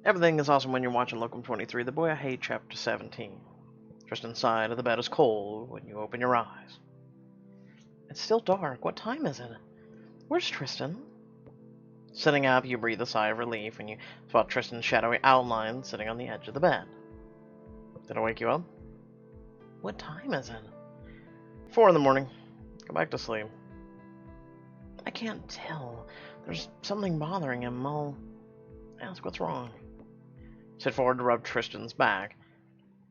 Everything is awesome when you're watching Locum 23, The Boy I Hate, Chapter 17. Tristan's side of the bed is cold when you open your eyes. It's still dark. What time is it? Where's Tristan? Sitting up, you breathe a sigh of relief when you spot Tristan's shadowy outline sitting on the edge of the bed. Did I wake you up? What time is it? 4 in the morning. Go back to sleep. I can't tell. There's something bothering him. I'll ask what's wrong. Sit forward to rub Tristan's back.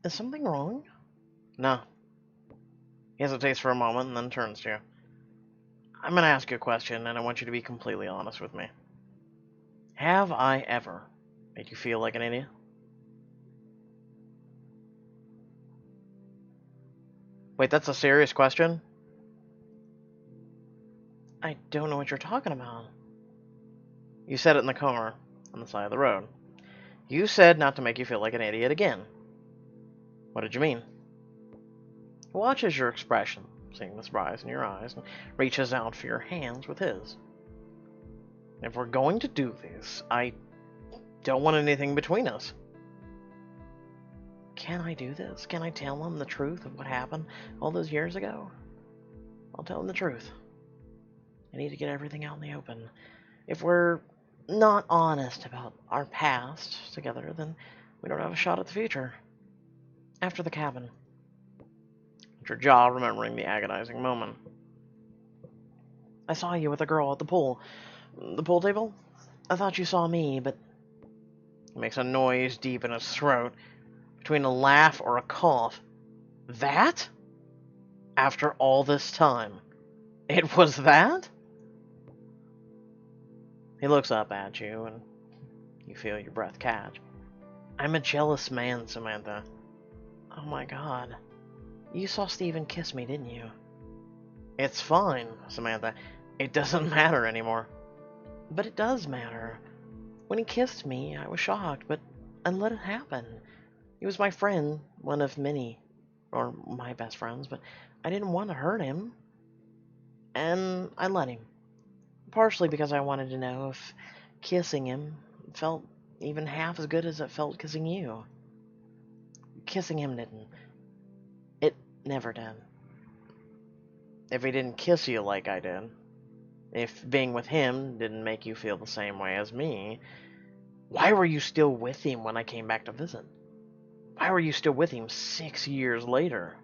Is something wrong? No. He hesitates for a moment and then turns to you. I'm going to ask you a question, and I want you to be completely honest with me. Have I ever made you feel like an idiot? Wait, that's a serious question? I don't know what you're talking about. You said it in the car, on the side of the road. You said not to make you feel like an idiot again. What did you mean? He watches your expression, seeing the surprise in your eyes, and reaches out for your hands with his. If we're going to do this, I don't want anything between us. Can I do this? Can I tell him the truth of what happened all those years ago? I'll tell him the truth. I need to get everything out in the open. If we're not honest about our past together, then we don't have a shot at the future. After the cabin. Your jaw remembering the agonizing moment. I saw you with a girl at the pool. The pool table? I thought you saw me, but... He makes a noise deep in his throat, between a laugh or a cough. That? After all this time. It was that? He looks up at you, and you feel your breath catch. I'm a jealous man, Samantha. Oh my god. You saw Steven kiss me, didn't you? It's fine, Samantha. It doesn't matter anymore. But it does matter. When he kissed me, I was shocked, but I let it happen. He was my friend, one of many, or my best friends, but I didn't want to hurt him. And I let him. Partially because I wanted to know if kissing him felt even half as good as it felt kissing you. Kissing him didn't. It never did. If he didn't kiss you like I did, if being with him didn't make you feel the same way as me, why were you still with him when I came back to visit? Why were you still with him 6 years later?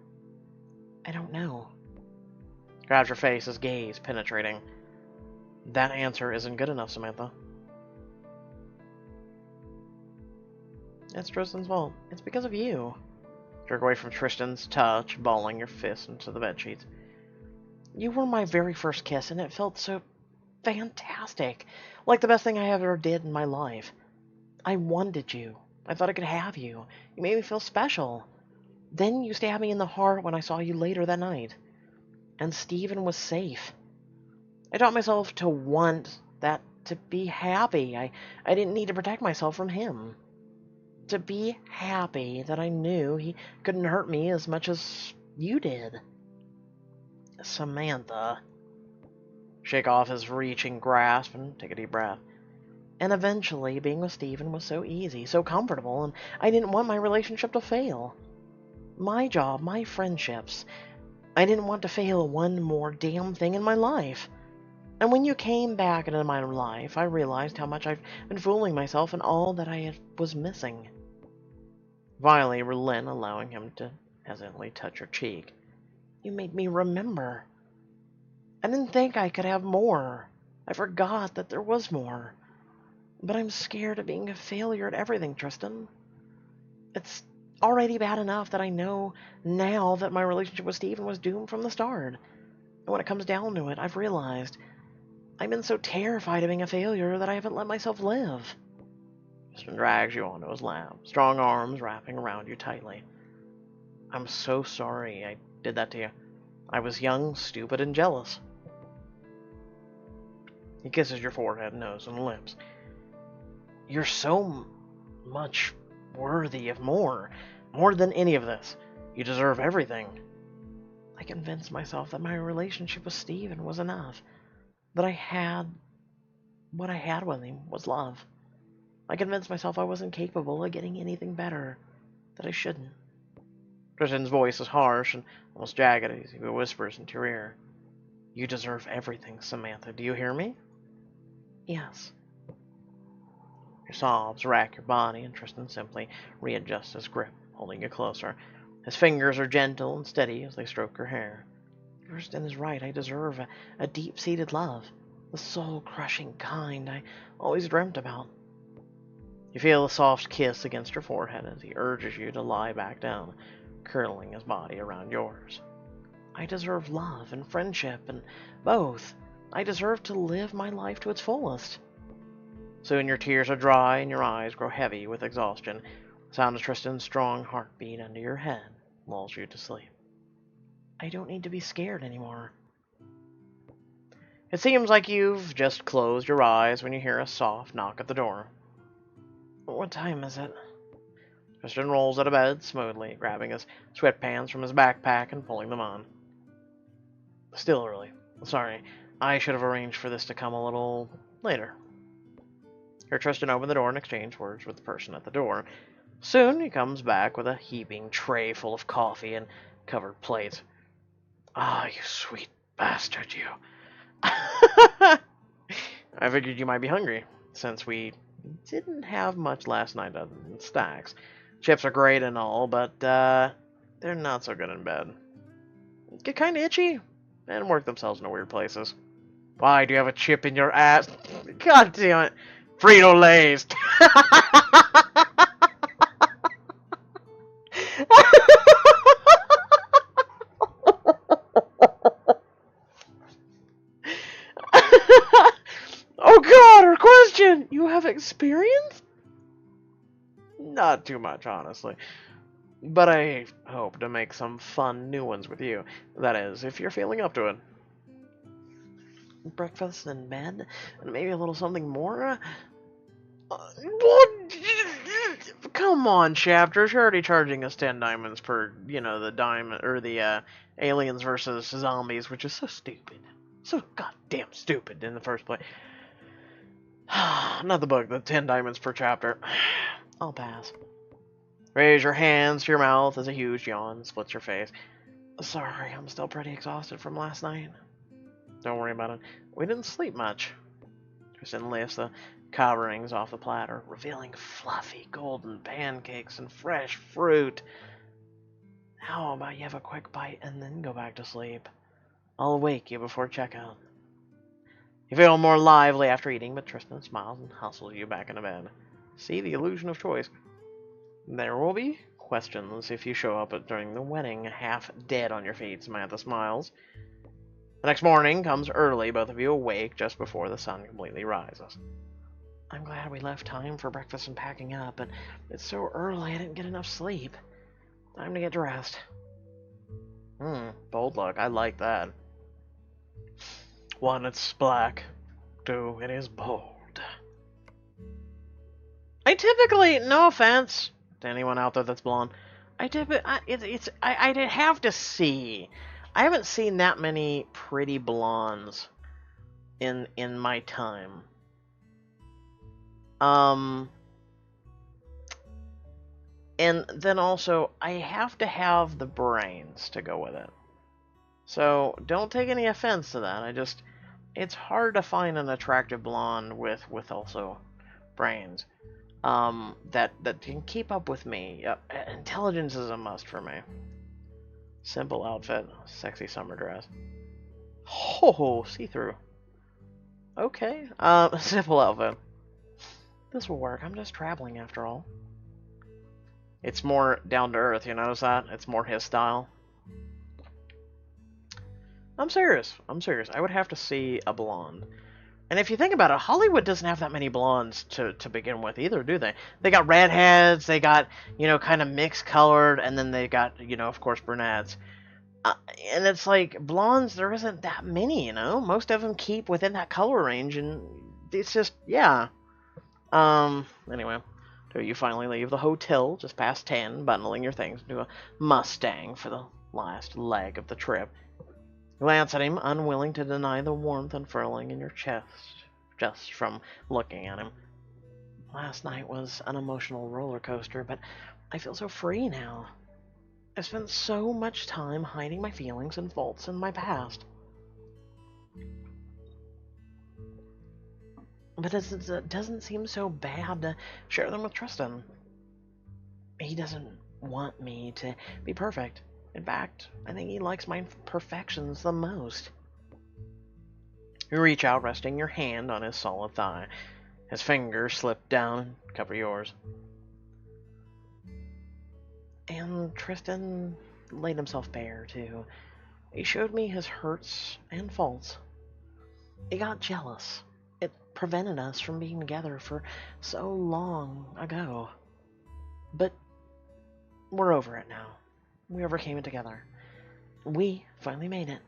I don't know. Grabs your face, his gaze penetrating. That answer isn't good enough, Samantha. It's Tristan's fault. It's because of you. Jerk away from Tristan's touch, balling your fist into the bedsheets. You were my very first kiss, and it felt so fantastic. Like the best thing I ever did in my life. I wanted you. I thought I could have you. You made me feel special. Then you stabbed me in the heart when I saw you later that night. And Steven was safe. I taught myself to want that, to be happy. I didn't need to protect myself from him. To be happy that I knew he couldn't hurt me as much as you did. Samantha. Shake off his reaching grasp and take a deep breath. And eventually, being with Steven was so easy, so comfortable, and I didn't want my relationship to fail. My job, my friendships. I didn't want to fail one more damn thing in my life. And when you came back into my life, I realized how much I've been fooling myself and all that I was missing. Finally, relent, allowing him to hesitantly touch her cheek. You made me remember. I didn't think I could have more. I forgot that there was more. But I'm scared of being a failure at everything, Tristan. It's already bad enough that I know now that my relationship with Steven was doomed from the start. And when it comes down to it, I've realized I've been so terrified of being a failure that I haven't let myself live. Tristan drags you onto his lap, strong arms wrapping around you tightly. I'm so sorry I did that to you. I was young, stupid, and jealous. He kisses your forehead, nose, and lips. You're so much worthy of more. More than any of this. You deserve everything. I convinced myself that my relationship with Steven was enough. That what I had with him was love. I convinced myself I wasn't capable of getting anything better, that I shouldn't. Tristan's voice is harsh and almost jagged as he whispers into your ear. You deserve everything, Samantha. Do you hear me? Yes. Your sobs rack your body, and Tristan simply readjusts his grip, holding you closer. His fingers are gentle and steady as they stroke your hair. Tristan is right. I deserve a deep-seated love, the soul-crushing kind I always dreamt about. You feel a soft kiss against your forehead as he urges you to lie back down, curling his body around yours. I deserve love and friendship, and both. I deserve to live my life to its fullest. Soon your tears are dry and your eyes grow heavy with exhaustion. The sound of Tristan's strong heartbeat under your head lulls you to sleep. I don't need to be scared anymore. It seems like you've just closed your eyes when you hear a soft knock at the door. What time is it? Tristan rolls out of bed smoothly, grabbing his sweatpants from his backpack and pulling them on. Still early. Sorry, I should have arranged for this to come a little later. Hear Tristan open the door and exchange words with the person at the door. Soon he comes back with a heaping tray full of coffee and covered plates. Ah, you sweet bastard, you. I figured you might be hungry, since we didn't have much last night other than snacks. Chips are great and all, but they're not so good in bed. Get kind of itchy and work themselves into weird places. Why, do you have a chip in your ass? God damn it. Frito-Lays. Oh God, her question! You have experience? Not too much, honestly. But I hope to make some fun new ones with you. That is, if you're feeling up to it. Breakfast and bed, and maybe a little something more? What? Come on, Chapters. You're already charging us 10 diamonds per, the diamond, or the, aliens versus zombies, which is so stupid. So goddamn stupid in the first place. Not the book, the 10 diamonds per chapter. I'll pass. Raise your hands to your mouth as a huge yawn splits your face. Sorry, I'm still pretty exhausted from last night. Don't worry about it. We didn't sleep much. Tristan lifts the coverings off the platter, revealing fluffy golden pancakes and fresh fruit. How about you have a quick bite and then go back to sleep? I'll wake you before checkout. You feel more lively after eating, but Tristan smiles and hustles you back into bed. See the illusion of choice. There will be questions if you show up during the wedding, half dead on your feet, Samantha smiles. The next morning comes early, both of you awake just before the sun completely rises. I'm glad we left time for breakfast and packing up, but it's so early I didn't get enough sleep. Time to get dressed. Bold look. I like that. 1, it's black. 2, it is bold. I typically, no offense to anyone out there that's blonde, I'd have to see. I haven't seen that many pretty blondes in my time. And then also, I have to have the brains to go with it. So, don't take any offense to that. It's hard to find an attractive blonde with also brains. That can keep up with me. Intelligence is a must for me. Simple outfit, sexy summer dress. Oh, see-through. Okay. Simple outfit. This will work. I'm just traveling after all. It's more down to earth, you notice that? It's more his style. I'm serious. I would have to see a blonde. And if you think about it, Hollywood doesn't have that many blondes to begin with either, do they? They got redheads, they got, kind of mixed colored, and then they got, of course, brunettes. And it's like, blondes, there isn't that many, Most of them keep within that color range, and it's just, yeah. Anyway, so you finally leave the hotel just past 10, bundling your things into a Mustang for the last leg of the trip. Glance at him, unwilling to deny the warmth unfurling in your chest, just from looking at him. Last night was an emotional roller coaster, but I feel so free now. I've spent so much time hiding my feelings and faults in my past. But it doesn't seem so bad to share them with Tristan. He doesn't want me to be perfect. In fact, I think he likes my imperfections the most. You reach out, resting your hand on his solid thigh. His fingers slip down and cover yours. And Tristan laid himself bare, too. He showed me his hurts and faults. He got jealous. It prevented us from being together for so long ago. But we're over it now. We overcame it together. We finally made it.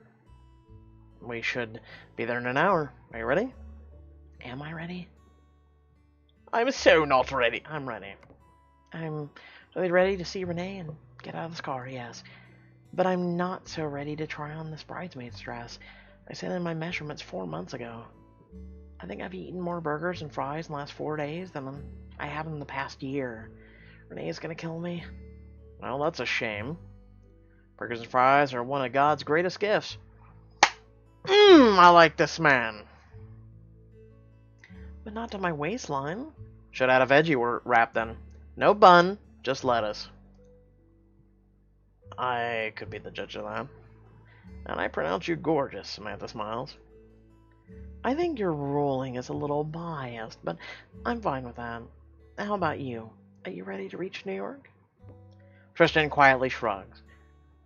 We should be there in an hour. Are you ready? Am I ready? I'm so not ready. I'm ready. I'm really ready to see Renee and get out of this car, yes. But I'm not so ready to try on this bridesmaid's dress. I sent in my measurements 4 months ago. I think I've eaten more burgers and fries in the last 4 days than I have in the past year. Renee's gonna kill me. Well, that's a shame. Burgers and fries are one of God's greatest gifts. I like this man. But not to my waistline. Should add a veggie wrap then. No bun, just lettuce. I could be the judge of that. And I pronounce you gorgeous, Samantha smiles. I think your ruling is a little biased, but I'm fine with that. How about you? Are you ready to reach New York? Tristan quietly shrugs.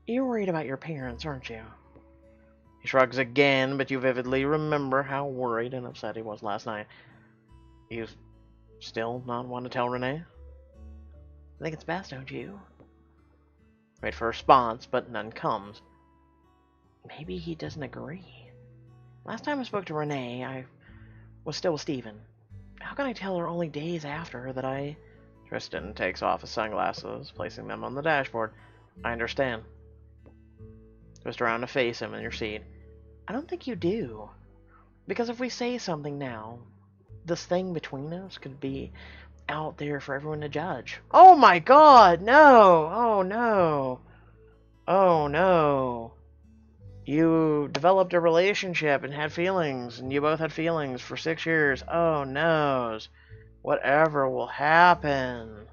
You're worried about your parents, aren't you? He shrugs again, but you vividly remember how worried and upset he was last night. You still not want to tell Renee? I think it's best, don't you? Wait for a response, but none comes. Maybe he doesn't agree. Last time I spoke to Renee, I was still with Steven. How can I tell her only days after that I... Tristan takes off his sunglasses, placing them on the dashboard. I understand. Twist around to face him in your seat. I don't think you do. Because if we say something now, this thing between us could be out there for everyone to judge. Oh my god, no! Oh no! Oh no! You developed a relationship and had feelings, and you both had feelings for 6 years. Oh no! Whatever will happen?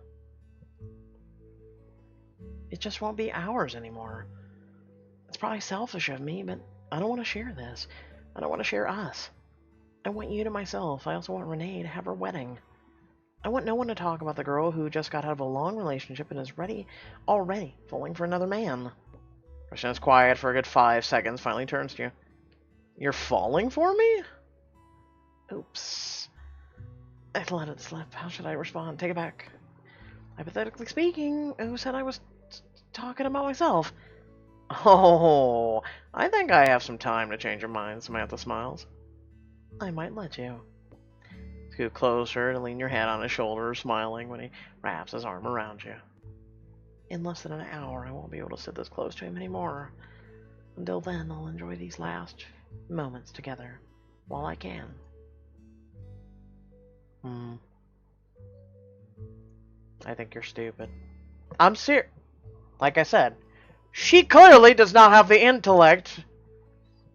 It just won't be ours anymore. It's probably selfish of me, but I don't want to share this. I don't want to share us. I want you to myself. I also want Renee to have her wedding. I want no one to talk about the girl who just got out of a long relationship and is already falling for another man. Christian is quiet for a good 5 seconds, finally turns to you. You're falling for me? Oops. I let it slip. How should I respond? Take it back. Hypothetically speaking, who said I was talking about myself? Oh, I think I have some time to change your mind, Samantha smiles. I might let you. Scoot closer to lean your head on his shoulder, smiling when he wraps his arm around you. In less than an hour, I won't be able to sit this close to him anymore. Until then, I'll enjoy these last moments together, while I can. I think you're stupid. I'm serious. Like I said, she clearly does not have the intellect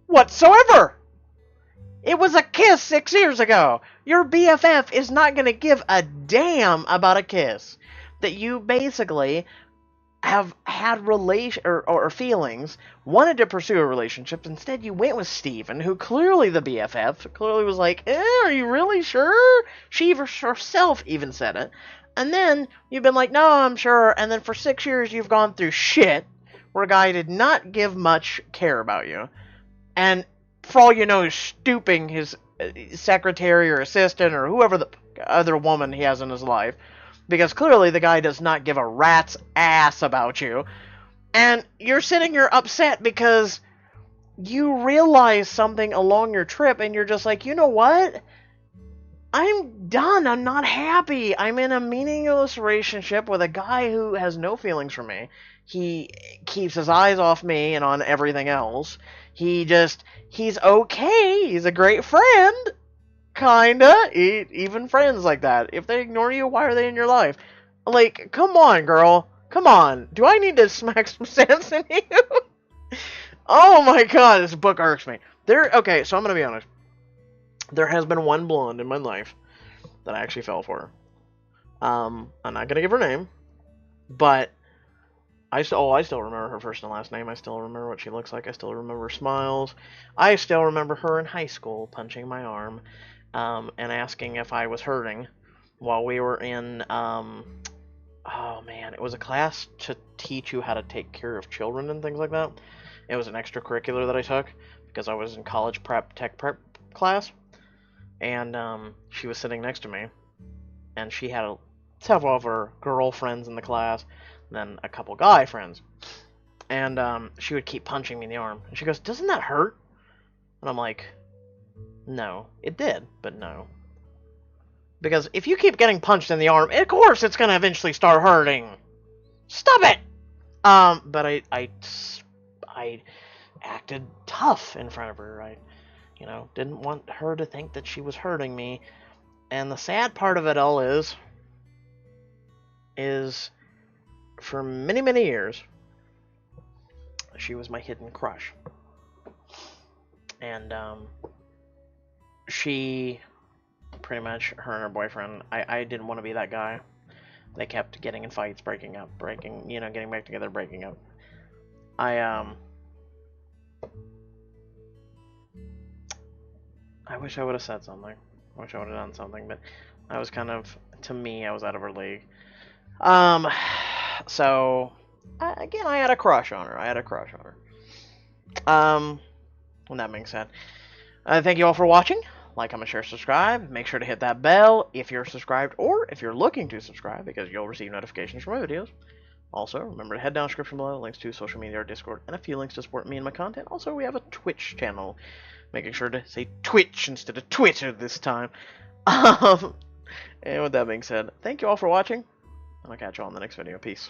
whatsoever. It was a kiss 6 years ago. Your BFF is not going to give a damn about a kiss. That you basically have had or feelings, wanted to pursue a relationship. Instead, you went with Steven, who clearly the BFF, clearly was like, are you really sure? She herself even said it. And then you've been like, no, I'm sure. And then for 6 years, you've gone through shit where a guy did not give much care about you. And for all you know, he's stooping his secretary or assistant or whoever the other woman he has in his life. Because clearly the guy does not give a rat's ass about you. And you're sitting here upset because you realize something along your trip and you're just like, you know what? I'm done. I'm not happy. I'm in a meaningless relationship with a guy who has no feelings for me. He keeps his eyes off me and on everything else. He's okay. He's a great friend. Kinda. Even friends like that. If they ignore you, why are they in your life? Like, come on, girl. Come on. Do I need to smack some sense in you? Oh my god, this book irks me. Okay, so I'm gonna be honest. There has been one blonde in my life that I actually fell for. I'm not gonna give her name, but I still remember her first and last name. I still remember what she looks like. I still remember her smiles. I still remember her in high school punching my arm, and asking if I was hurting while we were in, oh man, it was a class to teach you how to take care of children and things like that. It was an extracurricular that I took because I was in college tech prep class, and she was sitting next to me, and she had several of her girlfriends in the class, and then a couple guy friends, and she would keep punching me in the arm, and she goes, "Doesn't that hurt?" And I'm like, "No, it did, but no." Because if you keep getting punched in the arm, of course it's gonna eventually start hurting. Stop it! But I acted tough in front of her. I, didn't want her to think that she was hurting me. And the sad part of it all is for many, many years, she was my hidden crush. And, she, pretty much, her and her boyfriend, I didn't want to be that guy. They kept getting in fights, breaking up, getting back together, breaking up. I wish I would have said something. I wish I would have done something, but I was kind of, to me, I was out of her league. So, again, I had a crush on her. When that being said, thank you all for watching. Like, comment, share, subscribe. Make sure to hit that bell if you're subscribed, or if you're looking to subscribe, because you'll receive notifications from my videos. Also, remember to head down the description below, links to social media, our Discord, and a few links to support me and my content. Also, we have a Twitch channel. Making sure to say Twitch instead of Twitter this time. And with that being said, thank you all for watching, and I'll catch you all in the next video. Peace.